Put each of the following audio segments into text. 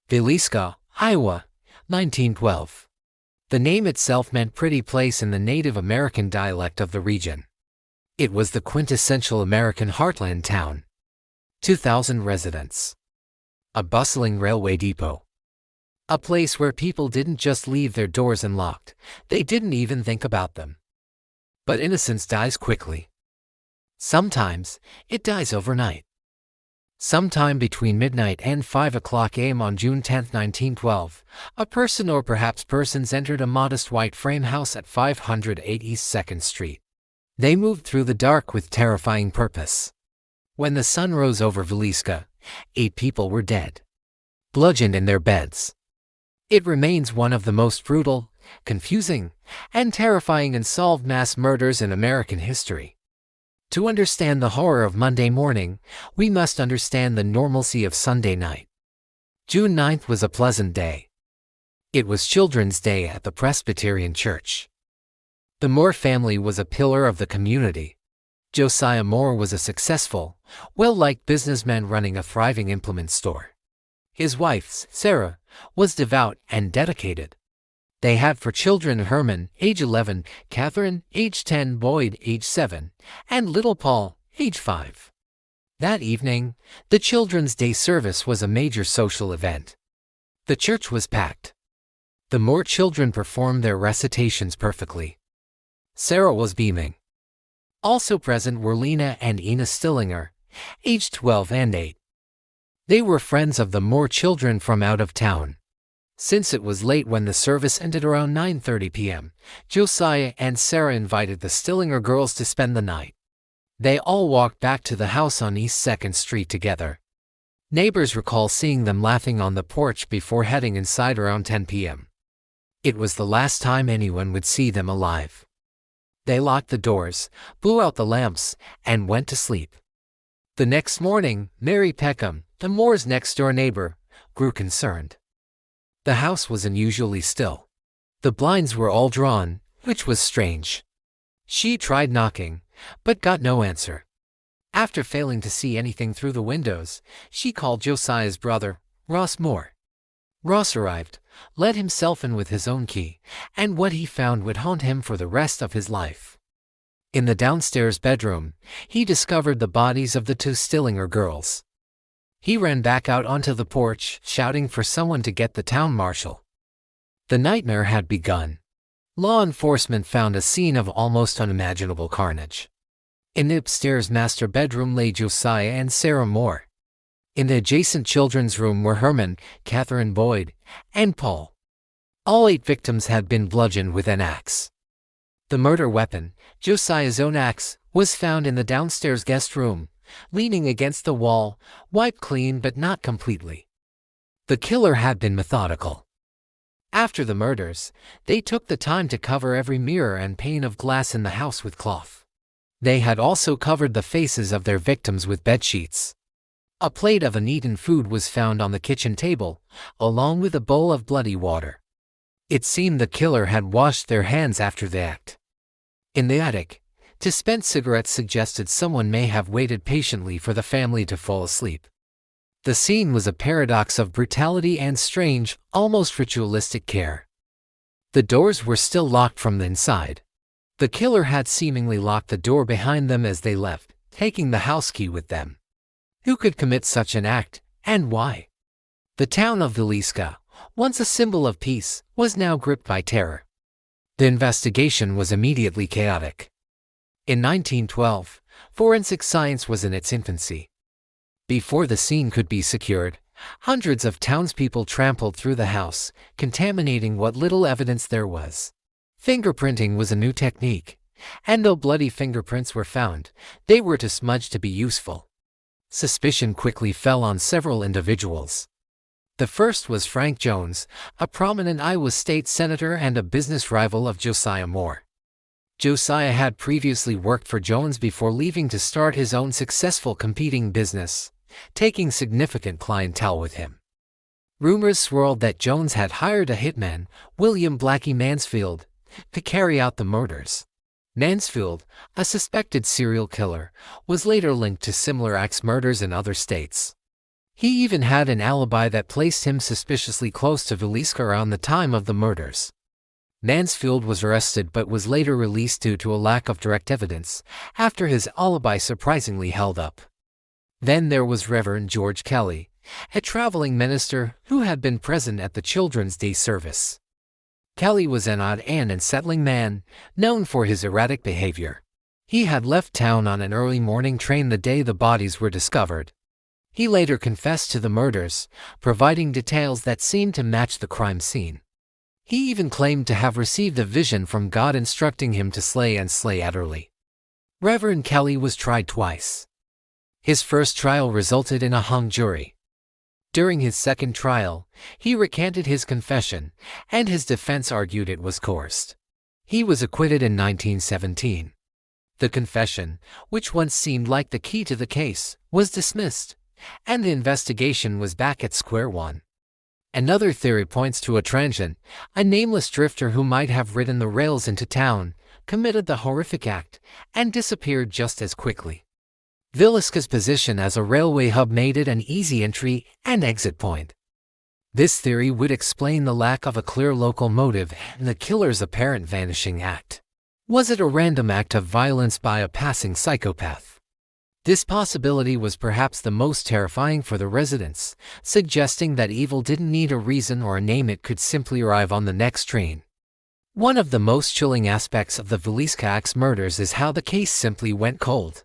Villisca, Iowa, 1912. The name itself meant pretty place in the Native American dialect of the region. It was the quintessential American heartland town. 2,000 residents. A bustling railway depot. A place where people didn't just leave their doors unlocked, they didn't even think about them. But innocence dies quickly. Sometimes, it dies overnight. Sometime between midnight and 5 o'clock a.m. on June 10, 1912, a person or perhaps persons entered a modest white frame house at 508 East 2nd Street. They moved through the dark with terrifying purpose. When the sun rose over Villisca, 8 people were dead, bludgeoned in their beds. It remains one of the most brutal, confusing, and terrifying unsolved mass murders in American history. To understand the horror of Monday morning, we must understand the normalcy of Sunday night. June 9th was a pleasant day. It was Children's Day at the Presbyterian Church. The Moore family was a pillar of the community. Josiah Moore was a successful, well-liked businessman running a thriving implement store. His wife, Sarah, was devout and dedicated. They had 4 children: Herman, age 11, Catherine, age 10, Boyd, age 7, and little Paul, age 5. That evening, the Children's Day service was a major social event. The church was packed. The Moore children performed their recitations perfectly. Sarah was beaming. Also present were Lena and Ina Stillinger, aged 12 and 8. They were friends of the Moore children from out of town. Since it was late when the service ended around 9:30 p.m., Josiah and Sarah invited the Stillinger girls to spend the night. They all walked back to the house on East 2nd Street together. Neighbors recall seeing them laughing on the porch before heading inside around 10 p.m. It was the last time anyone would see them alive. They locked the doors, blew out the lamps, and went to sleep. The next morning, Mary Peckham, the Moore's next-door neighbor, grew concerned. The house was unusually still. The blinds were all drawn, which was strange. She tried knocking, but got no answer. After failing to see anything through the windows, she called Josiah's brother, Ross Moore. Ross arrived, let himself in with his own key, and what he found would haunt him for the rest of his life. In the downstairs bedroom, he discovered the bodies of the 2 Stillinger girls. He ran back out onto the porch, shouting for someone to get the town marshal. The nightmare had begun. Law enforcement found a scene of almost unimaginable carnage. In the upstairs master bedroom lay Josiah and Sarah Moore. In the adjacent children's room were Herman, Catherine Boyd, and Paul. All 8 victims had been bludgeoned with an axe. The murder weapon, Josiah's own axe, was found in the downstairs guest room, leaning against the wall, wiped clean but not completely. The killer had been methodical. After the murders, they took the time to cover every mirror and pane of glass in the house with cloth. They had also covered the faces of their victims with bedsheets. A plate of uneaten food was found on the kitchen table, along with a bowl of bloody water. It seemed the killer had washed their hands after the act. In the attic, spent cigarettes suggested someone may have waited patiently for the family to fall asleep. The scene was a paradox of brutality and strange, almost ritualistic care. The doors were still locked from the inside. The killer had seemingly locked the door behind them as they left, taking the house key with them. Who could commit such an act, and why? The town of Villisca, once a symbol of peace, was now gripped by terror. The investigation was immediately chaotic. In 1912, forensic science was in its infancy. Before the scene could be secured, hundreds of townspeople trampled through the house, contaminating what little evidence there was. Fingerprinting was a new technique, and though bloody fingerprints were found, they were too smudged to be useful. Suspicion quickly fell on several individuals. The first was Frank Jones, a prominent Iowa state senator and a business rival of Josiah Moore. Josiah had previously worked for Jones before leaving to start his own successful competing business, taking significant clientele with him. Rumors swirled that Jones had hired a hitman, William Blackie Mansfield, to carry out the murders. Mansfield, a suspected serial killer, was later linked to similar axe murders in other states. He even had an alibi that placed him suspiciously close to Villisca around the time of the murders. Mansfield was arrested but was later released due to a lack of direct evidence, after his alibi surprisingly held up. Then there was Reverend George Kelly, a traveling minister who had been present at the Children's Day service. Kelly was an odd and unsettling man, known for his erratic behavior. He had left town on an early morning train the day the bodies were discovered. He later confessed to the murders, providing details that seemed to match the crime scene. He even claimed to have received a vision from God instructing him to slay and slay utterly. Reverend Kelly was tried twice. His first trial resulted in a hung jury. During his second trial, he recanted his confession, and his defense argued it was coerced. He was acquitted in 1917. The confession, which once seemed like the key to the case, was dismissed, and the investigation was back at square one. Another theory points to a transient, a nameless drifter who might have ridden the rails into town, committed the horrific act, and disappeared just as quickly. Villisca's position as a railway hub made it an easy entry and exit point. This theory would explain the lack of a clear local motive and the killer's apparent vanishing act. Was it a random act of violence by a passing psychopath? This possibility was perhaps the most terrifying for the residents, suggesting that evil didn't need a reason or a name, it could simply arrive on the next train. One of the most chilling aspects of the Villisca Axe murders is how the case simply went cold.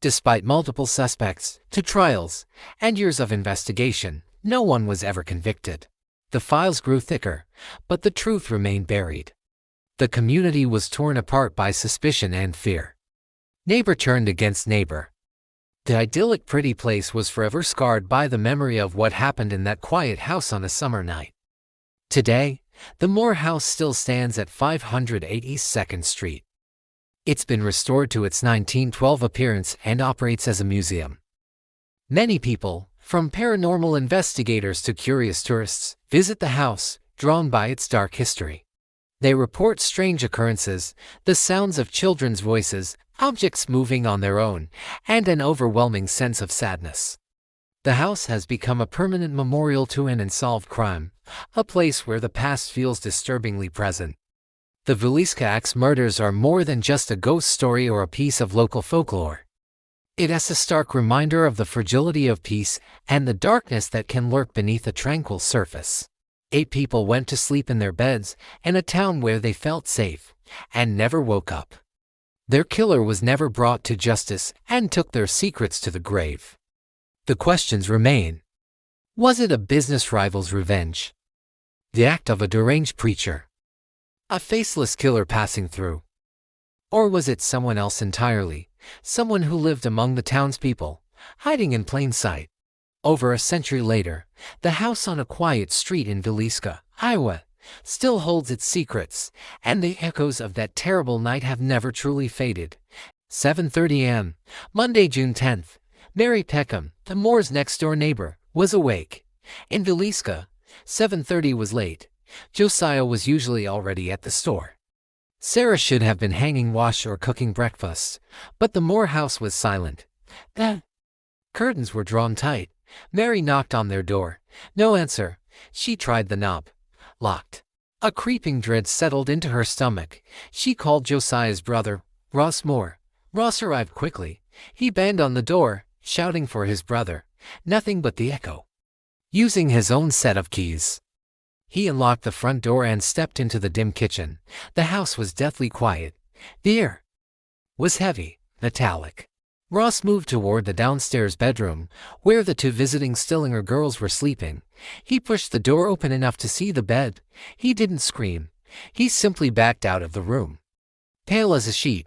Despite multiple suspects, two trials, and years of investigation, no one was ever convicted. The files grew thicker, but the truth remained buried. The community was torn apart by suspicion and fear. Neighbor turned against neighbor. The idyllic pretty place was forever scarred by the memory of what happened in that quiet house on a summer night. Today, the Moore House still stands at 508 East 2nd Street. It's been restored to its 1912 appearance and operates as a museum. Many people, from paranormal investigators to curious tourists, visit the house, drawn by its dark history. They report strange occurrences, the sounds of children's voices, objects moving on their own, and an overwhelming sense of sadness. The house has become a permanent memorial to an unsolved crime, a place where the past feels disturbingly present. The Villisca Axe murders are more than just a ghost story or a piece of local folklore. It is a stark reminder of the fragility of peace and the darkness that can lurk beneath a tranquil surface. 8 people went to sleep in their beds in a town where they felt safe and never woke up. Their killer was never brought to justice and took their secrets to the grave. The questions remain. Was it a business rival's revenge? The act of a deranged preacher? A faceless killer passing through? Or was it someone else entirely, someone who lived among the townspeople, hiding in plain sight? Over a century later, the house on a quiet street in Villisca, Iowa, still holds its secrets, and the echoes of that terrible night have never truly faded. 7:30 a.m., Monday, June 10th. Mary Peckham, the Moore's next-door neighbor, was awake. In Villisca, 7:30 was late. Josiah was usually already at the store. Sarah should have been hanging wash or cooking breakfast, but the Moore house was silent. The curtains were drawn tight. Mary knocked on their door. No answer. She tried the knob. Locked. A creeping dread settled into her stomach. She called Josiah's brother, Ross Moore. Ross arrived quickly. He banged on the door, shouting for his brother. Nothing but the echo. Using his own set of keys, he unlocked the front door and stepped into the dim kitchen. The house was deathly quiet. The air was heavy, metallic. Ross moved toward the downstairs bedroom, where the 2 visiting Stillinger girls were sleeping. He pushed the door open enough to see the bed. He didn't scream. He simply backed out of the room, pale as a sheet,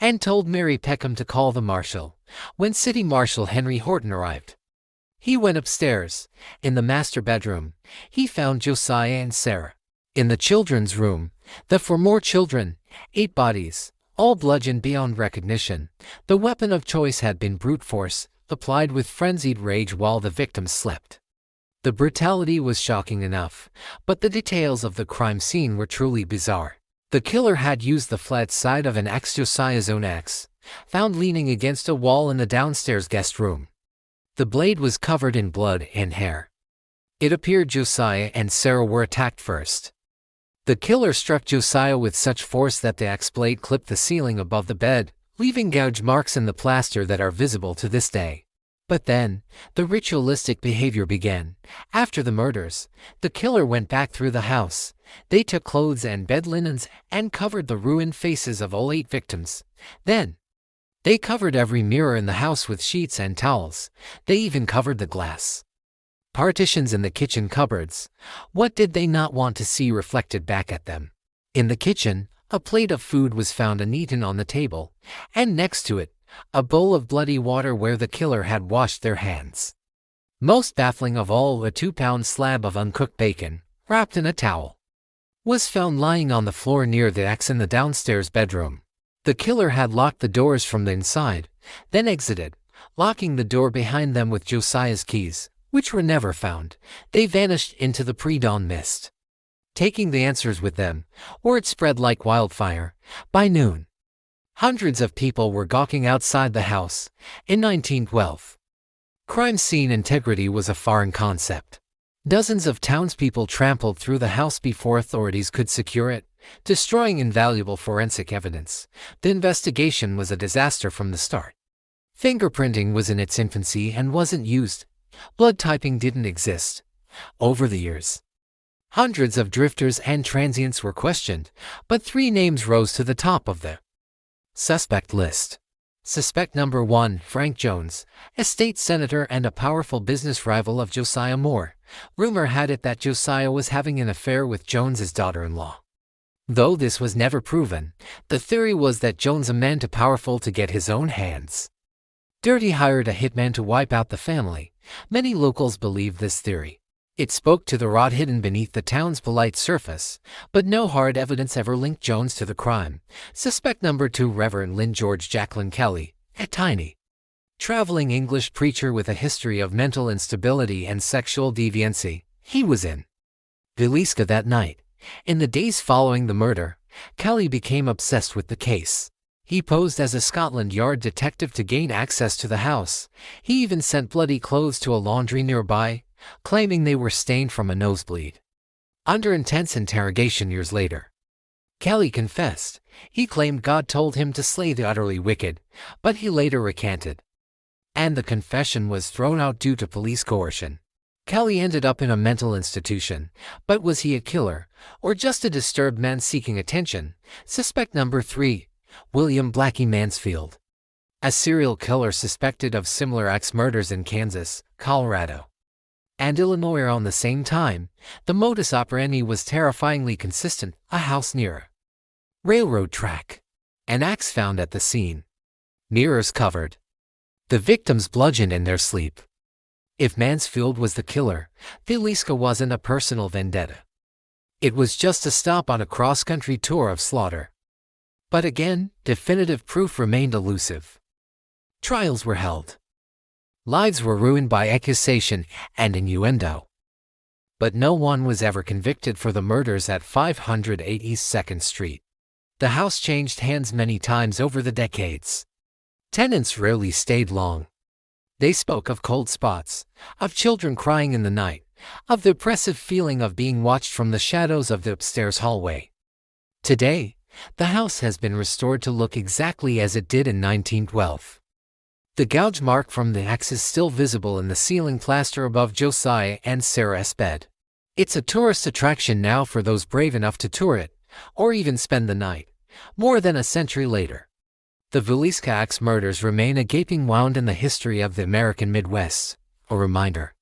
and told Mary Peckham to call the marshal. When City Marshal Henry Horton arrived, he went upstairs. In the master bedroom, he found Josiah and Sarah. In the children's room, the 4 more children, 8 bodies, all bludgeoned beyond recognition. The weapon of choice had been brute force, applied with frenzied rage while the victims slept. The brutality was shocking enough, but the details of the crime scene were truly bizarre. The killer had used the flat side of an axe, Josiah's own axe, found leaning against a wall in the downstairs guest room. The blade was covered in blood and hair. It appeared Josiah and Sarah were attacked first. The killer struck Josiah with such force that the axe blade clipped the ceiling above the bed, leaving gouge marks in the plaster that are visible to this day. But then, the ritualistic behavior began. After the murders, the killer went back through the house. They took clothes and bed linens and covered the ruined faces of all 8 victims. Then, they covered every mirror in the house with sheets and towels. They even covered the glass partitions in the kitchen cupboards. What did they not want to see reflected back at them? In the kitchen, a plate of food was found uneaten on the table, and next to it, a bowl of bloody water where the killer had washed their hands. Most baffling of all, a 2-pound slab of uncooked bacon, wrapped in a towel, was found lying on the floor near the axe in the downstairs bedroom. The killer had locked the doors from the inside, then exited, locking the door behind them with Josiah's keys, which were never found. They vanished into the pre-dawn mist, taking the answers with them, or it spread like wildfire. By noon, hundreds of people were gawking outside the house. In 1912, crime scene integrity was a foreign concept. Dozens of townspeople trampled through the house before authorities could secure it, destroying invaluable forensic evidence. The investigation was a disaster from the start. Fingerprinting was in its infancy and wasn't used. Blood typing didn't exist. Over the years, hundreds of drifters and transients were questioned, but 3 names rose to the top of the suspect list. Suspect number 1, Frank Jones, a state senator and a powerful business rival of Josiah Moore. Rumor had it that Josiah was having an affair with Jones's daughter-in-law. Though this was never proven, the theory was that Jones, a man too powerful to get his own hands dirty, hired a hitman to wipe out the family. Many locals believed this theory. It spoke to the rot hidden beneath the town's polite surface, but no hard evidence ever linked Jones to the crime. Suspect number 2, Reverend Lynn George Jacqueline Kelly, a tiny, traveling English preacher with a history of mental instability and sexual deviancy. He was in Villisca that night. In the days following the murder, Kelly became obsessed with the case. He posed as a Scotland Yard detective to gain access to the house. He even sent bloody clothes to a laundry nearby, claiming they were stained from a nosebleed. Under intense interrogation years later, Kelly confessed. He claimed God told him to slay the utterly wicked, but he later recanted, and the confession was thrown out due to police coercion. Kelly ended up in a mental institution, but was he a killer, or just a disturbed man seeking attention? Suspect number 3, William Blackie Mansfield, a serial killer suspected of similar axe murders in Kansas, Colorado, and Illinois around the same time. The modus operandi was terrifyingly consistent: a house near a railroad track, an axe found at the scene, mirrors covered, the victims bludgeoned in their sleep. If Mansfield was the killer, Villisca wasn't a personal vendetta. It was just a stop on a cross-country tour of slaughter. But again, definitive proof remained elusive. Trials were held. Lives were ruined by accusation and innuendo. But no one was ever convicted for the murders at 508 East 2nd Street. The house changed hands many times over the decades. Tenants rarely stayed long. They spoke of cold spots, of children crying in the night, of the oppressive feeling of being watched from the shadows of the upstairs hallway. Today, the house has been restored to look exactly as it did in 1912. The gouge mark from the axe is still visible in the ceiling plaster above Josiah and Sarah's bed. It's a tourist attraction now for those brave enough to tour it, or even spend the night. More than a century later, the Villisca Axe Murders remain a gaping wound in the history of the American Midwest, a reminder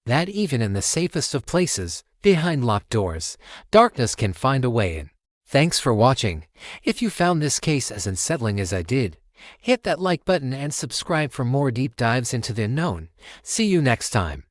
that even in the safest of places, behind locked doors, darkness can find a way in. Thanks for watching. If you found this case as unsettling as I did, hit that like button and subscribe for more deep dives into the unknown. See you next time.